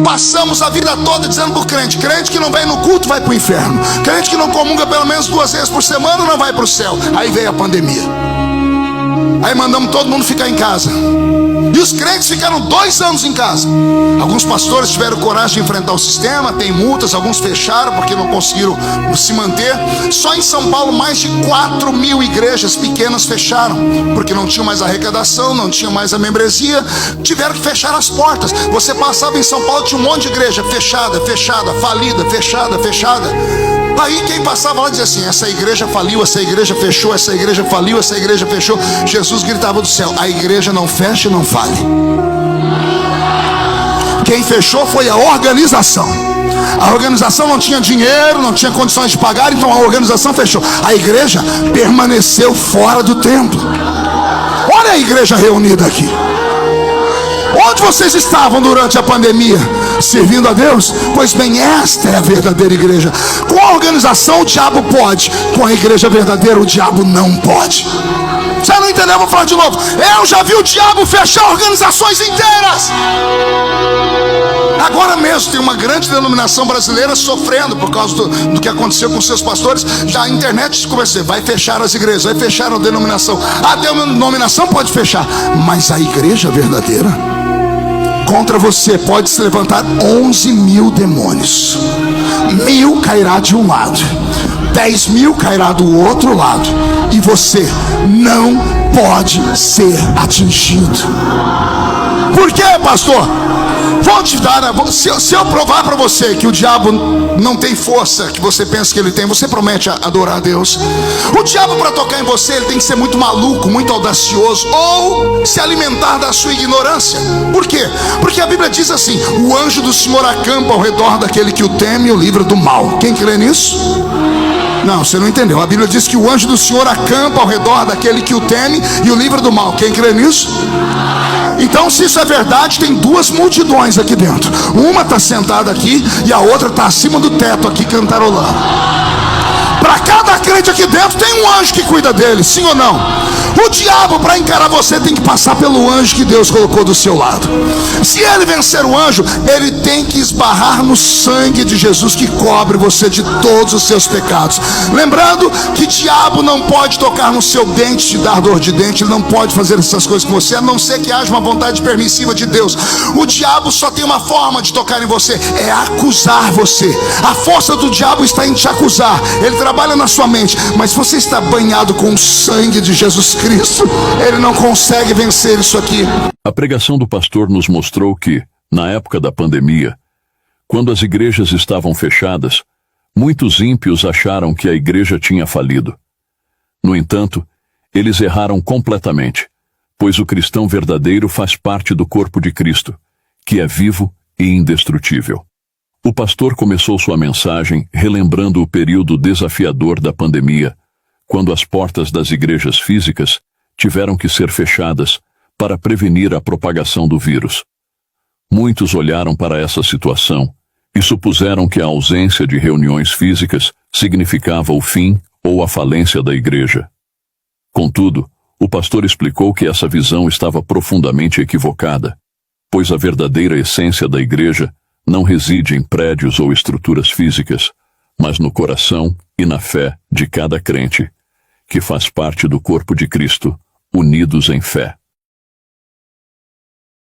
Passamos a vida toda dizendo pro crente que não vem no culto vai pro inferno, crente que não comunga pelo menos 2 vezes por semana não vai pro céu. Aí veio a pandemia, aí mandamos todo mundo ficar em casa, e os crentes ficaram 2 anos em casa. Alguns pastores tiveram coragem de enfrentar o sistema, tem multas, alguns fecharam porque não conseguiram se manter. Só em São Paulo mais de 4.000 igrejas pequenas fecharam, porque não tinham mais arrecadação, não tinham mais a membresia, tiveram que fechar as portas. Você passava em São Paulo, tinha um monte de igreja fechada, falida, fechada. Aí quem passava lá dizia assim: essa igreja faliu, essa igreja fechou, essa igreja faliu, essa igreja fechou. Jesus gritava do céu: a igreja não fecha e não fale. Quem fechou foi a organização. A organização não tinha dinheiro, não tinha condições de pagar, então a organização fechou. A igreja permaneceu fora do templo. Olha a igreja reunida aqui. Onde vocês estavam durante a pandemia? Servindo a Deus? Pois bem, esta é a verdadeira igreja. Com a organização o diabo pode, com a igreja verdadeira o diabo não pode. Você não entendeu? Vou falar de novo. Eu já vi o diabo fechar organizações inteiras. Agora mesmo tem uma grande denominação brasileira sofrendo por causa do que aconteceu com seus pastores. Já a internet começou: vai fechar as igrejas, vai fechar a denominação. A denominação pode fechar, mas a igreja verdadeira, contra você pode se levantar 11.000 demônios. 1.000 cairá de um lado, 10.000 cairá do outro lado, e você não pode ser atingido. Por quê, pastor? Vou te dar, se eu provar para você que o diabo não tem força que você pensa que ele tem, você promete adorar a Deus? O diabo, para tocar em você, ele tem que ser muito maluco, muito audacioso, ou se alimentar da sua ignorância. Por quê? Porque a Bíblia diz assim: o anjo do Senhor acampa ao redor daquele que o teme e o livra do mal. Quem crê nisso? Não, você não entendeu. A Bíblia diz que o anjo do Senhor acampa ao redor daquele que o teme e o livra do mal. Quem crê nisso? Então, se isso é verdade, tem 2 multidões aqui dentro. Uma está sentada aqui e a outra está acima do teto aqui cantarolando. Para cada crente aqui dentro tem um anjo que cuida dele, sim ou não? O diabo, para encarar você, tem que passar pelo anjo que Deus colocou do seu lado. Se ele vencer o anjo, ele tem que esbarrar no sangue de Jesus que cobre você de todos os seus pecados. Lembrando que diabo não pode tocar no seu dente, te dar dor de dente. Ele não pode fazer essas coisas com você, a não ser que haja uma vontade permissiva de Deus. O diabo só tem uma forma de tocar em você: é acusar você. A força do diabo está em te acusar. Ele trabalha na sua mente, mas se você está banhado com o sangue de Jesus Cristo, ele não consegue vencer isso aqui. A pregação do pastor nos mostrou que, na época da pandemia, quando as igrejas estavam fechadas, muitos ímpios acharam que a igreja tinha falido. No entanto, eles erraram completamente, pois o cristão verdadeiro faz parte do corpo de Cristo, que é vivo e indestrutível. O pastor começou sua mensagem relembrando o período desafiador da pandemia, quando as portas das igrejas físicas tiveram que ser fechadas para prevenir a propagação do vírus. Muitos olharam para essa situação e supuseram que a ausência de reuniões físicas significava o fim ou a falência da igreja. Contudo, o pastor explicou que essa visão estava profundamente equivocada, pois a verdadeira essência da igreja não reside em prédios ou estruturas físicas, mas no coração e na fé de cada crente, que faz parte do corpo de Cristo, unidos em fé.